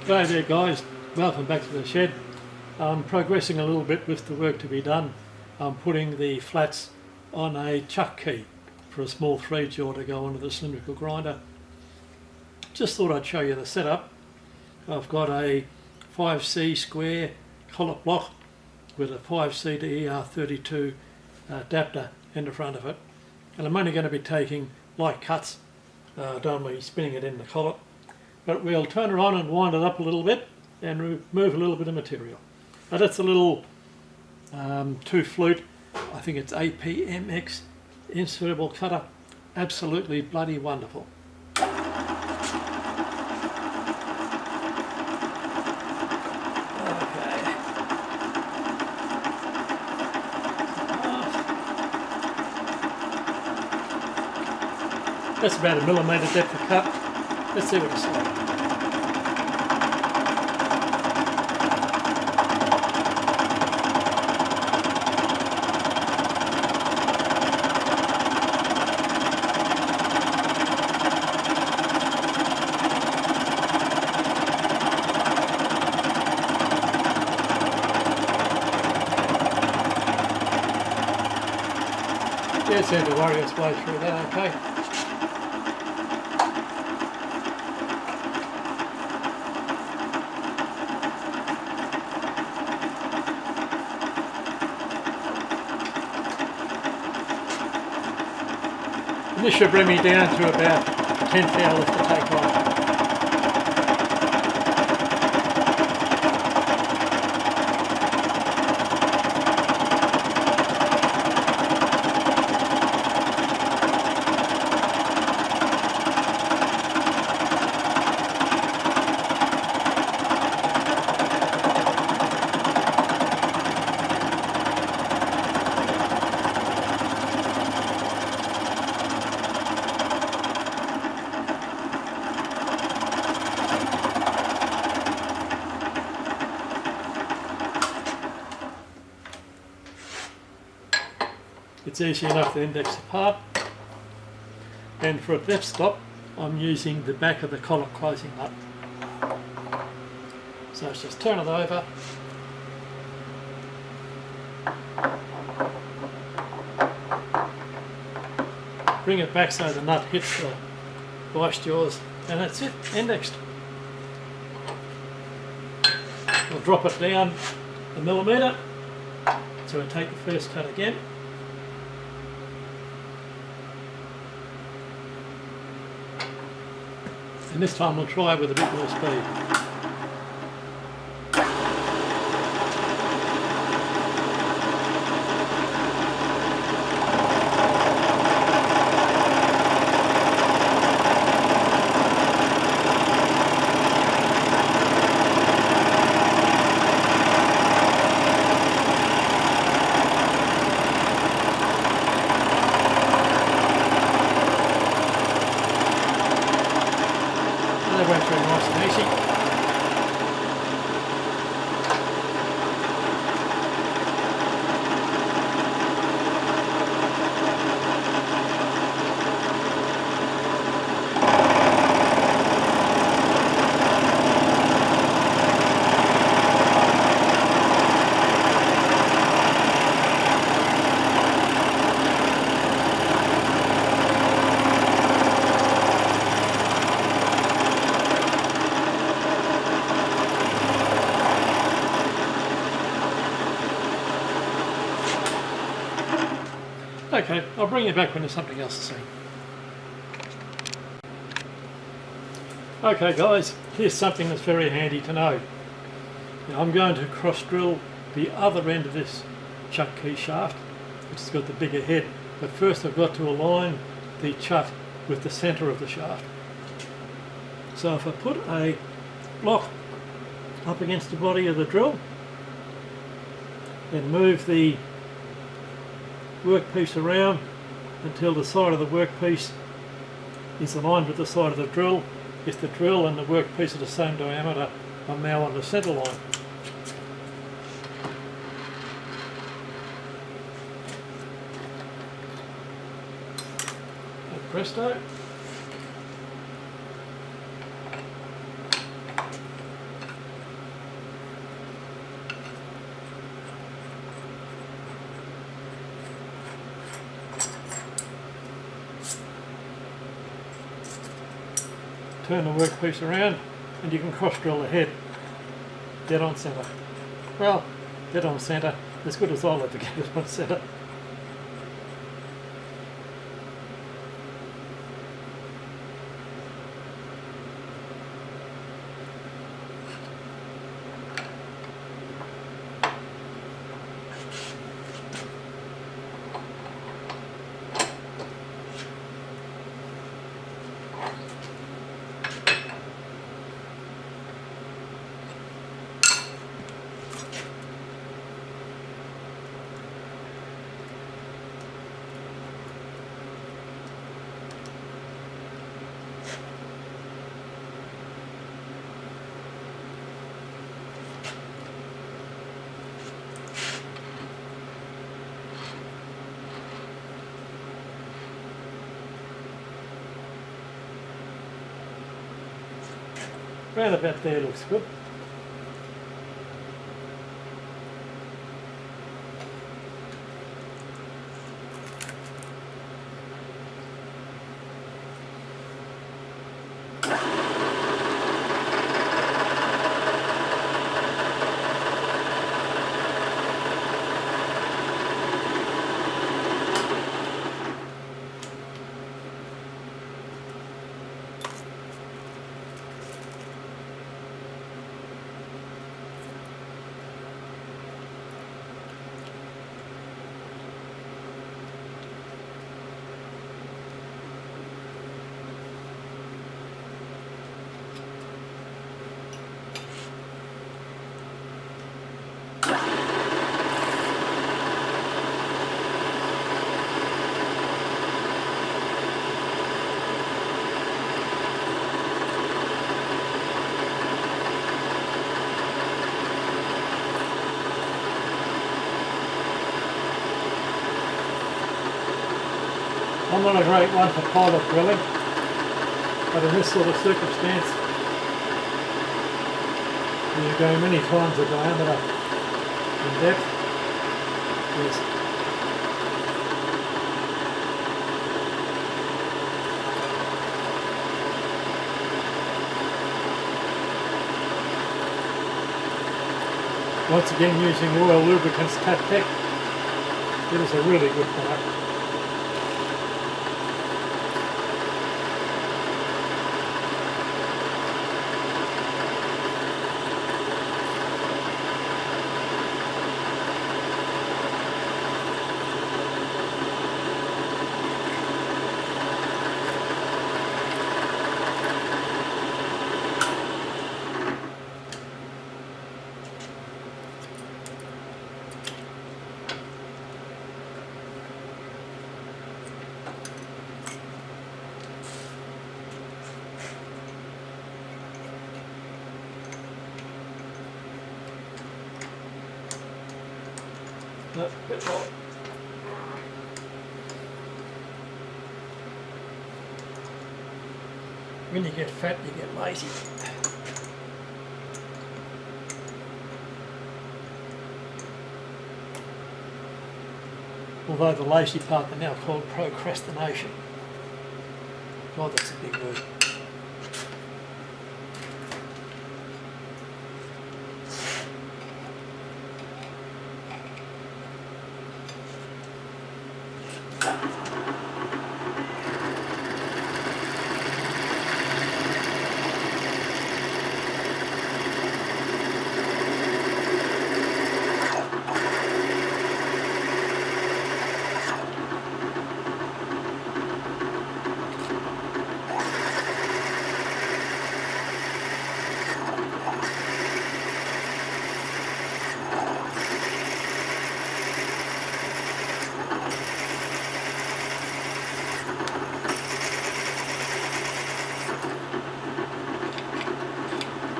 G'day there guys, welcome back to the shed. I'm progressing a little bit with the work to be done. I'm putting the flats on a chuck key for a small 3-jaw to go onto the cylindrical grinder. Just thought I'd show you the setup. I've got a 5C square collet block with a 5C to ER32 adapter in the front of it, and I'm only going to be taking light cuts. Don't be spinning it in the collet, but we'll turn it on and wind it up a little bit and remove a little bit of material. Now that's a little 2-flute, I think it's APMX insertable cutter, absolutely bloody wonderful. That's about a millimetre depth of cut. Let's see what it's like. Yeah, it seemed to worry its way through that, okay. And this should bring me down to about 10 thou lift to take off. It's easy enough to index apart, and for a depth stop I'm using the back of the collet closing nut. So let's just turn it over, bring it back so the nut hits the vice jaws, and that's it, indexed. I'll drop it down a millimetre, so we'll take the first cut again. And this time we'll try with a bit more speed. That went through nice and easy. Okay, I'll bring you back when there's something else to see. Okay guys, here's something that's very handy to know. Now, I'm going to cross drill the other end of this chuck key shaft, which has got the bigger head, but first I've got to align the chuck with the centre of the shaft. So if I put a block up against the body of the drill, then move the workpiece around until the side of the workpiece is aligned with the side of the drill. If the drill and the workpiece are the same diameter, I'm now on the centre line. And presto. turn the workpiece around and you can cross drill the head dead on centre. Well, dead on centre, as good as I'll ever get it on centre. Round about there looks good. I'm not a great one for pilot drilling, but in this sort of circumstance, you go many times the diameter in depth. Yes. Once again, using Royal Lubricants Tap Tech, it is a really good product. No, a bit more. When you get fat, you get lazy. Although the lazy part are now called procrastination. God, that's a big word.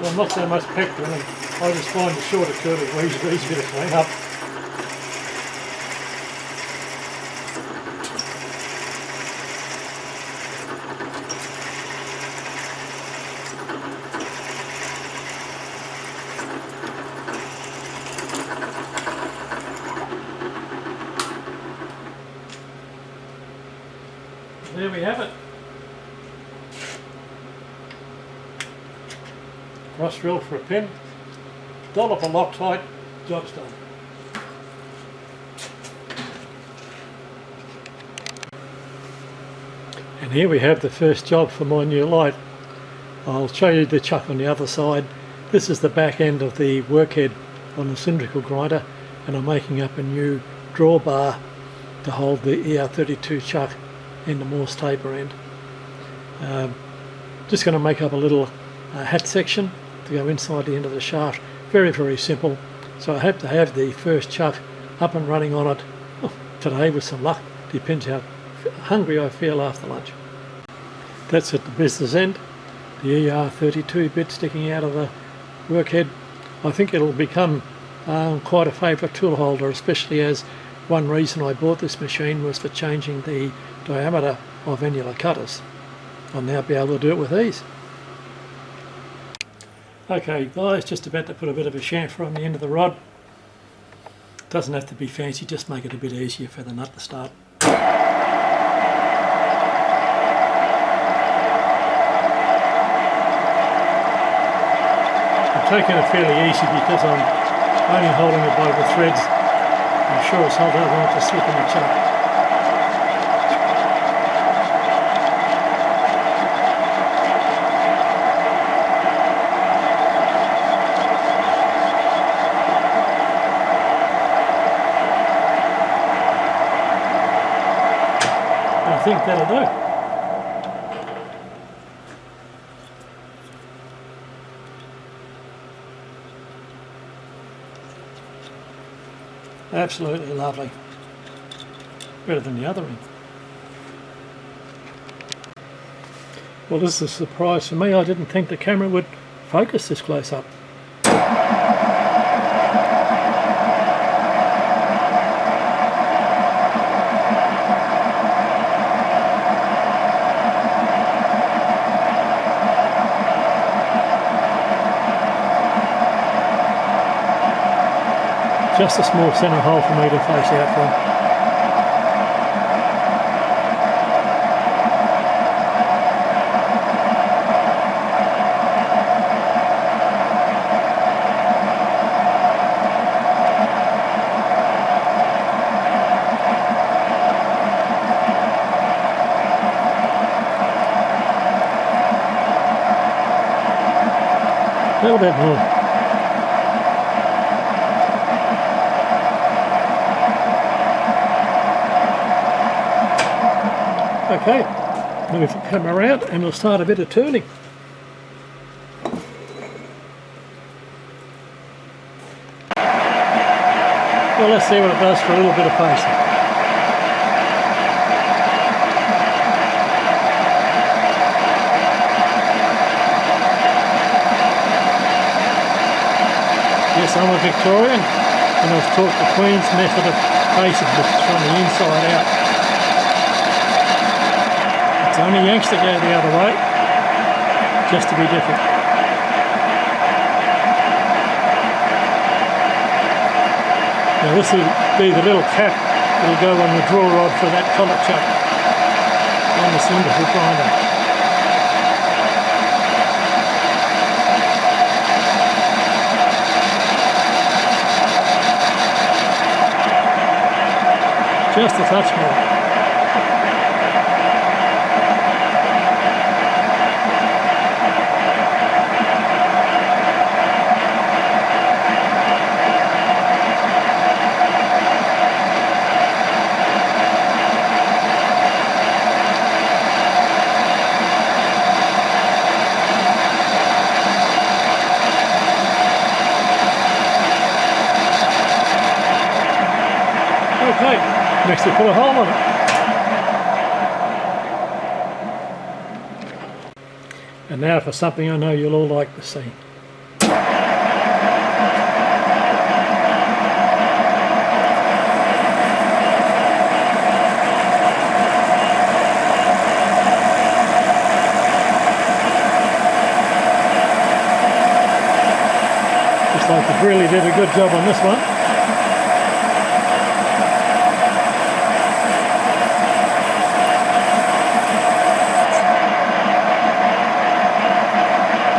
Well, not so much peck drilling. I just find the shorter curve easier to clean up. There we have it. cross drill for a pin, dollop of Loctite, job's done. And here we have the first job for my new light. I'll show you the chuck on the other side. This is the back end of the workhead on the cylindrical grinder, and I'm making up a new drawbar to hold the ER32 chuck and the Morse taper end. Just going to make up a little hat section to go inside the end of the shaft. Very, very simple. So I hope to have the first chuck up and running on it today with some luck. Depends how hungry I feel after lunch. That's at the business end. The ER32 bit sticking out of the workhead. I think it'll become quite a favourite tool holder, especially as one reason I bought this machine was for changing the diameter of annular cutters. I'll now be able to do it with ease. Okay guys, just about to put a bit of a chamfer on the end of the rod. Doesn't have to be fancy, just make it a bit easier for the nut to start. I'm taking it fairly easy because I'm only holding it by the threads. I'm sure as hell don't want it to slip in the chuck. I think that'll do. Absolutely lovely. Better than the other end. Well, this is a surprise for me. I didn't think the camera would focus this close up. Just a small centre hole for me to face out from. A little bit more. Okay, move the camera around and we'll start a bit of turning. Well, let's see what it does for a little bit of facing. Yes, I'm a Victorian and I've taught the Queen's method of facing, which is from the inside out. It's only Yanks to go the other way, just to be different. Now this will be the little cap that will go on the draw rod for that collar chuck on the cylindrical grinder. Just a touch more. Okay, next we put a hole on it. And now for something I know you'll all like to see. Looks like the really did a good job on this one.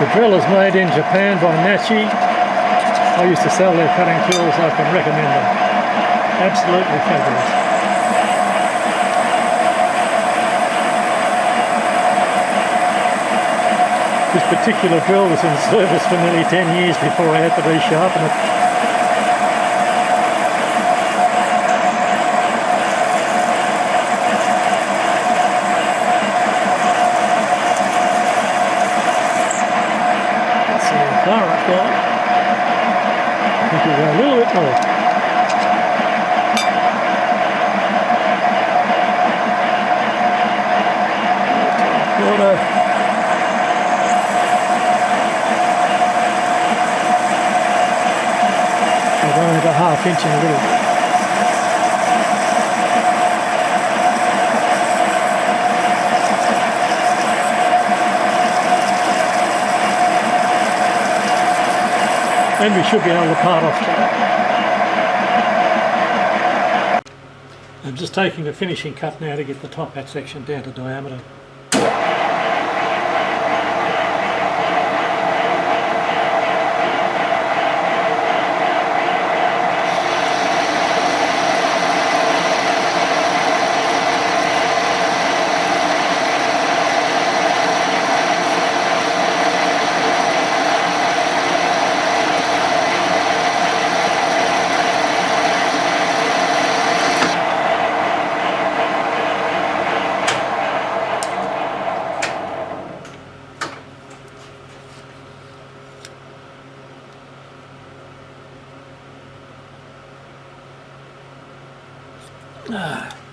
The drill is made in Japan by Nachi. I used to sell their cutting tools, I can recommend them. Absolutely fabulous. This particular drill was in service for nearly 10 years before I had to resharpen it. Let's see how far I've gone. I think we'll go a little bit more. Only about half inch and a little bit. And we should be able to part off to that. I'm just taking a finishing cut now to get the top hat section down to diameter.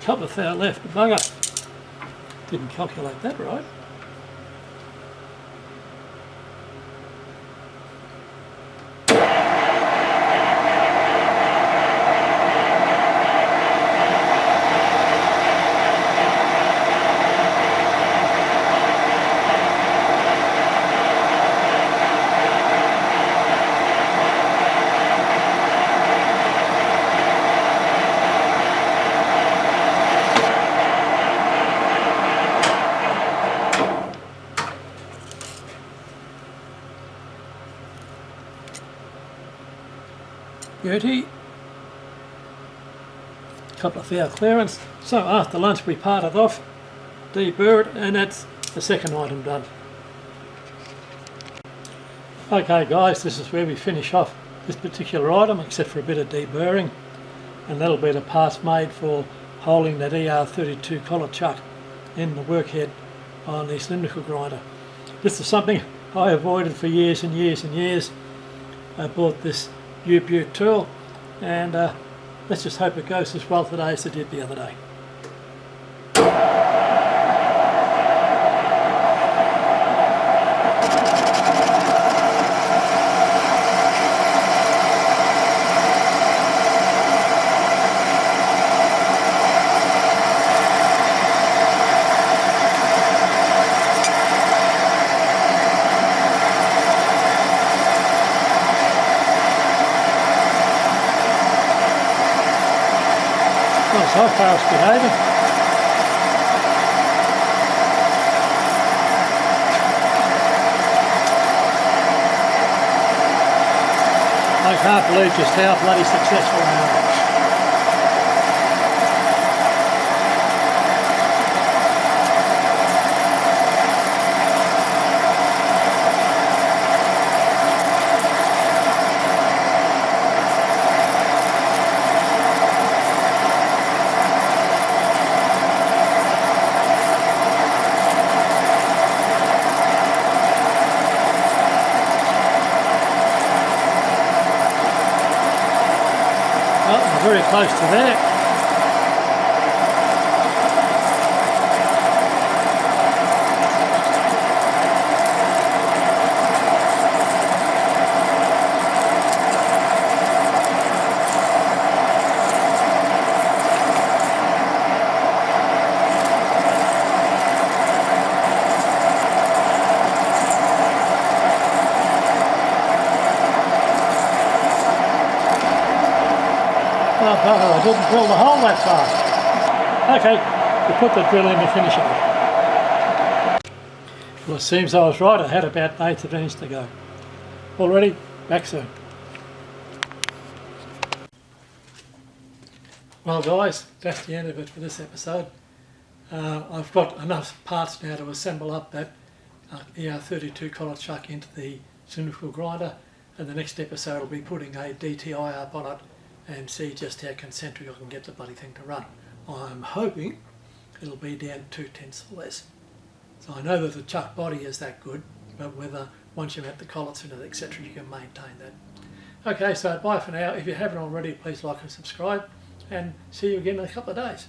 Couple of thou left, bugger. Didn't calculate that right. Beauty. Couple of thou clearance. So after lunch we parted off, deburr it, and that's the second item done. Okay guys, this is where we finish off this particular item, except for a bit of deburring, and that'll be the parts made for holding that ER32 collar chuck in the workhead on the cylindrical grinder. This is something I avoided for years and years and years. I bought this U-Butte tool, and let's just hope it goes as well today as it did the other day. So far it's behaving. I can't believe just how bloody successful I am. Very close to that. Oh, bugger, I didn't drill the hole that far. Okay, we'll put the drill in to finish it. Well, it seems I was right. I had about 1/8 of an inch to go. Already, back soon. Well guys, that's the end of it for this episode. I've got enough parts now to assemble up that ER32 collar chuck into the cylindrical grinder, and the next episode will be putting a DTI up on it and see just how concentric I can get the bloody thing to run. I'm hoping it'll be down 2/10 or less. So I know that the chuck body is that good, but whether once you've had the collets in it, etc., you can maintain that. Okay, so bye for now. If you haven't already, please like and subscribe, and see you again in a couple of days.